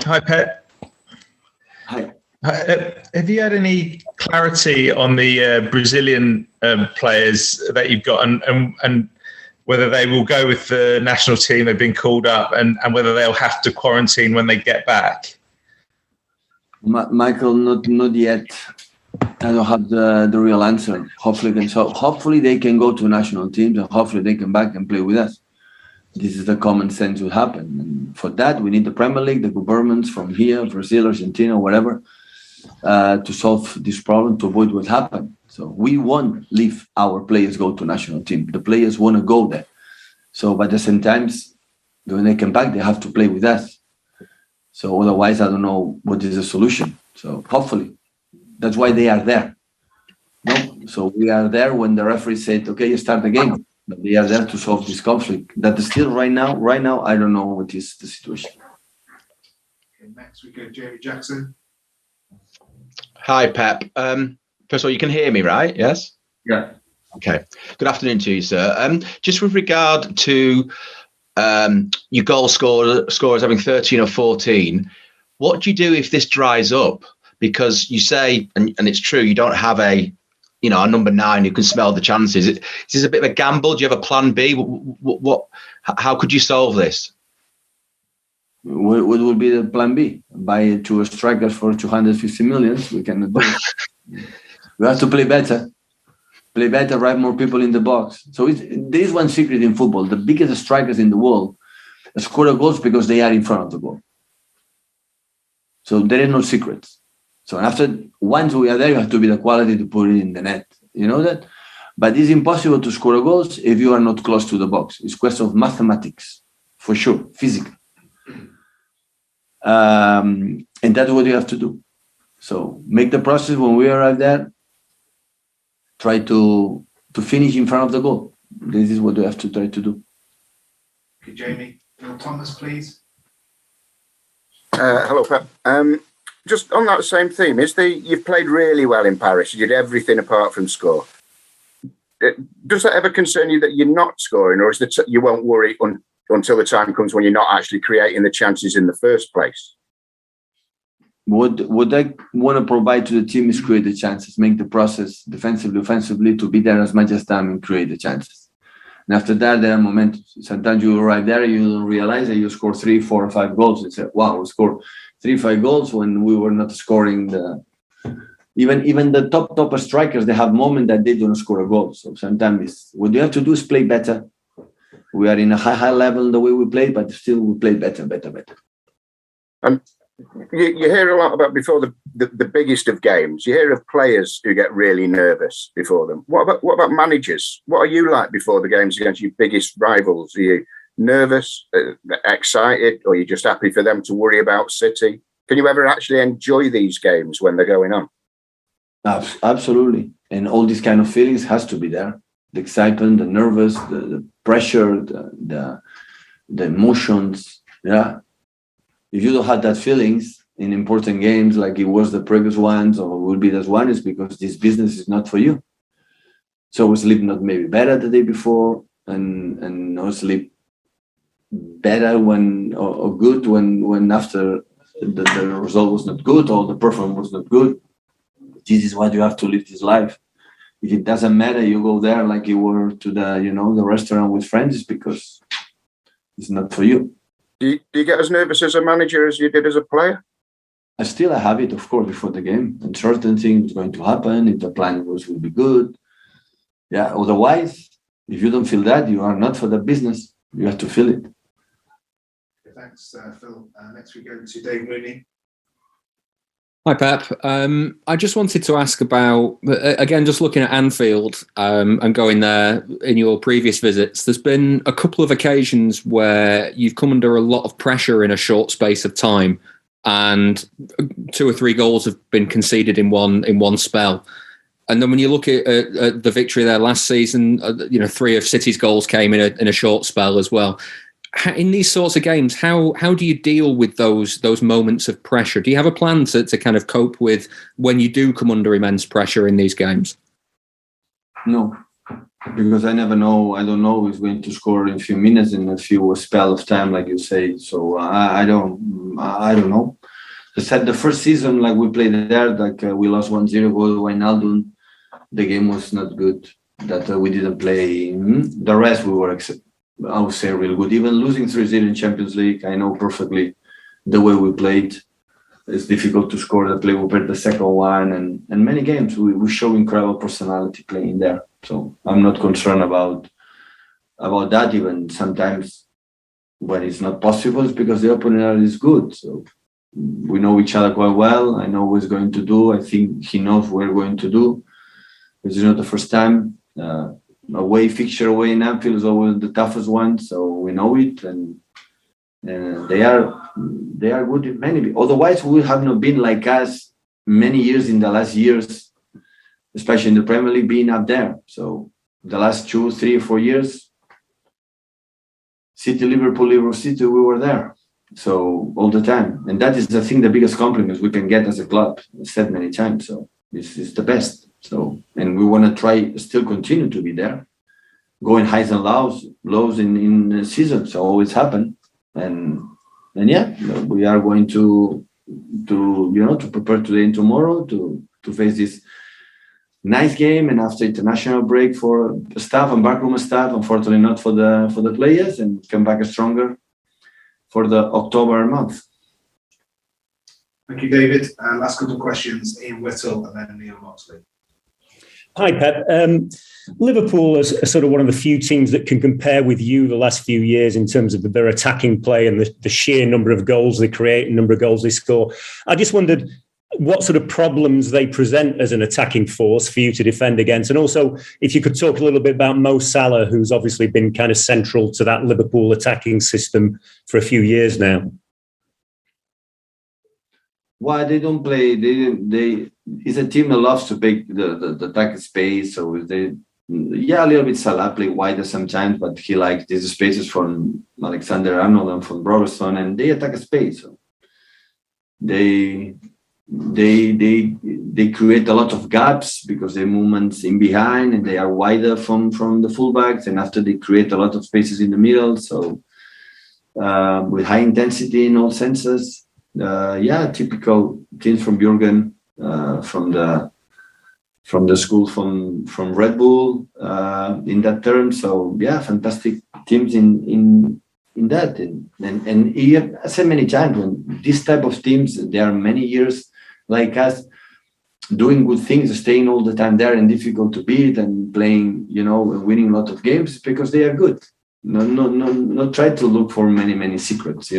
Hi, Pep. Hi. Have you had any clarity on the Brazilian players that you've got and whether they will go with the national team they've been called up and whether they'll have to quarantine when they get back? Michael, not yet. I don't have the real answer. Hopefully they can go to national teams and hopefully they come back and play with us. This is the common sense will happen. And for that, we need the Premier League, the governments from here, Brazil, Argentina, whatever, to solve this problem, to avoid what happened. So we won't leave our players go to national team. The players want to go there. So, but at the same time, when they come back, they have to play with us. So otherwise, I don't know what is the solution. So hopefully, that's why they are there. No, so we are there when the referee said, "Okay, start the game." But they are there to solve this conflict. That is still right now, I don't know what is the situation. Okay, next we go Jamie Jackson. Hi, Pep. First of all, you can hear me, right? Yes? Yeah. Okay. Good afternoon to you, sir. Just with regard to your goal scorers having 13 or 14, what do you do if this dries up? Because you say, and it's true, you don't have a number 9 who can smell the chances. Is this a bit of a gamble? Do you have a plan B? How could you solve this? What would be the plan B? Buy 2 strikers for 250 million. We cannot do it. We have to play better. Write more people in the box. So there is one secret in football. The biggest strikers in the world score goals because they are in front of the goal. So there is no secrets. So once we are there, you have to be the quality to put it in the net. You know that? But it's impossible to score goals if you are not close to the box. It's a question of mathematics, for sure, physical. And that's what you have to do. So make the process when we arrive there, try to finish in front of the goal. This is what we have to try to do. Okay, Jamie. Phil Thomas, please. Hello, Pep. Just on that same theme, you've played really well in Paris. You did everything apart from score. Does that ever concern you that you're not scoring, or is that you won't worry until the time comes when you're not actually creating the chances in the first place? What I want to provide to the team is create the chances, make the process defensively, offensively, to be there as much as time and create the chances. And after that, there are momentum. Sometimes you arrive there, you don't realize that you score 3, 4, or 5 goals. And say, wow, we scored 3, 5 goals when we were not scoring. Even the top strikers, they have moments that they don't score a goal. So sometimes what you have to do is play better. We are in a high level the way we play, but still we play better. You hear a lot about before the biggest of games. You hear of players who get really nervous before them. What about managers? What are you like before the games against your biggest rivals? Are you nervous, excited, or are you just happy for them to worry about City? Can you ever actually enjoy these games when they're going on? Absolutely. And all these kind of feelings has to be there. The excitement, the nervous, the pressure, the emotions. Yeah. If you don't have that feelings in important games like it was the previous ones or will be this one, is because this business is not for you. So we sleep not maybe better the day before and no sleep better or good when after the result was not good or the performance was not good. This is what you have to live this life. If it doesn't matter, you go there like you were to the restaurant with friends, because it's not for you. Do you get as nervous as a manager as you did as a player? I have it, of course, before the game. And certain things going to happen, if the plan will be good. Yeah, otherwise, if you don't feel that, you are not for the business. You have to feel it. Thanks, Phil. Next we go to Dave Mooney. Hi, Pep. I just wanted to ask about, again, just looking at Anfield and going there in your previous visits, there's been a couple of occasions where you've come under a lot of pressure in a short space of time, and 2 or 3 goals have been conceded in one spell. And then when you look at the victory there last season, 3 of City's goals came in a short spell as well. In these sorts of games, how do you deal with those moments of pressure? Do you have a plan to kind of cope with when you do come under immense pressure in these games? No, because I never know. I don't know who's going to score in a few minutes, in a few spell of time, like you say. So I don't know. I said the first season, like we played there, like we lost 1-0 goal Wijnaldum. The game was not good. That we didn't play. The rest we were, I would say, real good. Even losing 3-0 in Champions League, I know perfectly the way we played. It's difficult to score the play. We played the second one, and many games we show incredible personality playing there. So I'm not concerned about that. Even sometimes when it's not possible, it's because the opponent is good. So we know each other quite well. I know what he's going to do. I think he knows what we're going to do. This is not the first time. Away fixture away in Anfield is always the toughest one, so we know it, and they are good in many. Otherwise, we would have not been like us many years in the last years, especially in the Premier League, being up there. So the last 2, 3, 4 years, City, Liverpool, City, we were there. So all the time, and that is the thing, the biggest compliment we can get as a club. I've said many times. So this is the best. So, and we want to try still continue to be there, going highs and lows in seasons always happen, and yeah, we are going to prepare today and tomorrow to face this nice game, and after international break for the staff and backroom staff, unfortunately not for the players, and come back stronger for the October month. Thank you, David. Last couple of questions, Ian Whittle and then Neil Moxley. Hi, Pep. Liverpool is sort of one of the few teams that can compare with you the last few years in terms of their attacking play and the sheer number of goals they create and number of goals they score. I just wondered what sort of problems they present as an attacking force for you to defend against. And also, if you could talk a little bit about Mo Salah, who's obviously been kind of central to that Liverpool attacking system for a few years now. Why they don't play? They it's a team that loves to take the attack space. So a little bit Salah play wider sometimes, but he likes these spaces from Alexander-Arnold and from Robertson, and they attack a space. So they create a lot of gaps because their movements in behind, and they are wider from the fullbacks, and after they create a lot of spaces in the middle. So with high intensity in all senses. Typical teams from Jurgen, from the school from Red Bull in that term. So fantastic teams in that, and I said many times, when this type of teams, there are many years like us doing good things, staying all the time there and difficult to beat and playing, winning a lot of games because they are good. No, try to look for many secrets,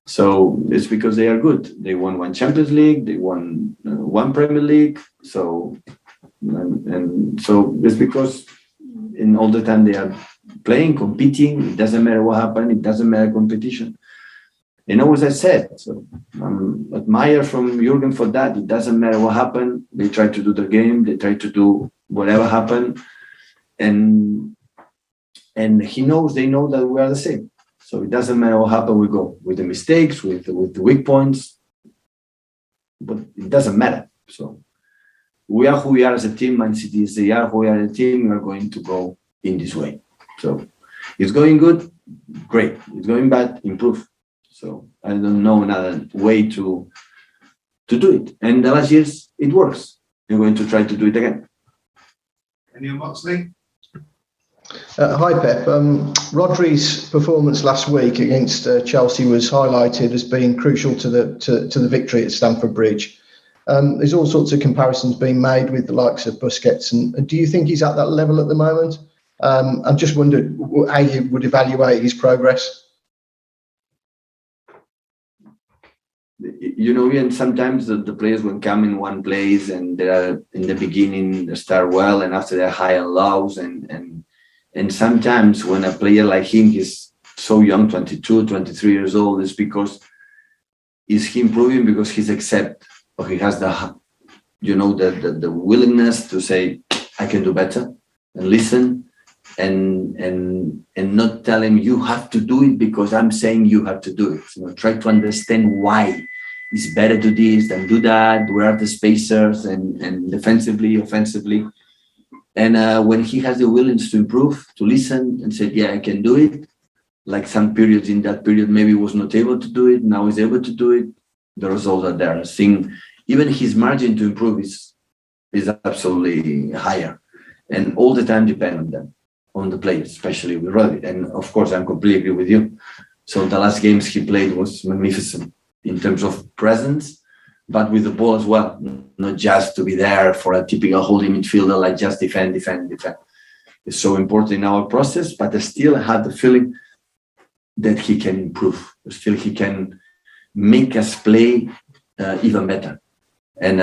So it's because they are good. They won 1 Champions League, they won 1 Premier League. So and so it's because in all the time they are playing, competing. It doesn't matter what happened. It doesn't matter competition. And always I said, so I'm admire from Jurgen for that. It doesn't matter what happened. They try to do their game. They try to do whatever happened, and he knows. They know that we are the same. So it doesn't matter what happened. We go with the mistakes, with the weak points, but it doesn't matter. So we are who we are as a team. Man City is they are who we are as a team. We are going to go in this way. So it's going good, great. It's going bad, improve. So I don't know another way to do it. And the last years, it works. We're going to try to do it again. Neil Moxley? Hi, Pep. Rodri's performance last week against Chelsea was highlighted as being crucial to the victory at Stamford Bridge. There's all sorts of comparisons being made with the likes of Busquets. And do you think he's at that level at the moment? I've just wondered how you would evaluate his progress. And sometimes the players will come in one place and they are in the beginning they start well, and after they're high and lows, and sometimes when a player like him is so young, 22, 23 years old, it's because is he improving because he's accept or he has the willingness to say I can do better and listen and not tell him you have to do it because I'm saying you have to do it. Try to understand why it's better to do this than do that. Where are the spacers and defensively, offensively? And when he has the willingness to improve, to listen and say, yeah, I can do it. Like some periods in that period, maybe was not able to do it. Now he's able to do it. The results are there. I think even his margin to improve is absolutely higher. And all the time depend on them, on the players, especially with Rodri. And of course, I'm completely agree with you. So the last games he played was magnificent in terms of presence, but with the ball as well, not just to be there for a typical holding midfielder, like just defend. It's so important in our process, but I still have the feeling that he can improve. Still, he can make us play even better. And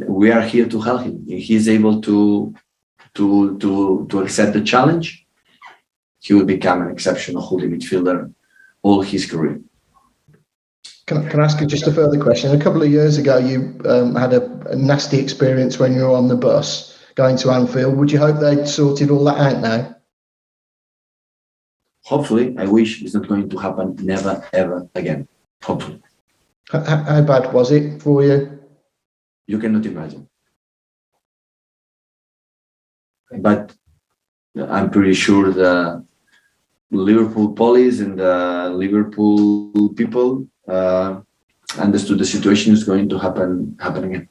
we are here to help him. If he's able to accept the challenge, he will become an exceptional holding midfielder all his career. Can I ask you just a further question? A couple of years ago, you had a nasty experience when you were on the bus going to Anfield. Would you hope they'd sorted all that out now? Hopefully, I wish it's not going to happen never, ever again. Hopefully. How bad was it for you? You cannot imagine. But I'm pretty sure the Liverpool police and the Liverpool people understood the situation is going to happen again.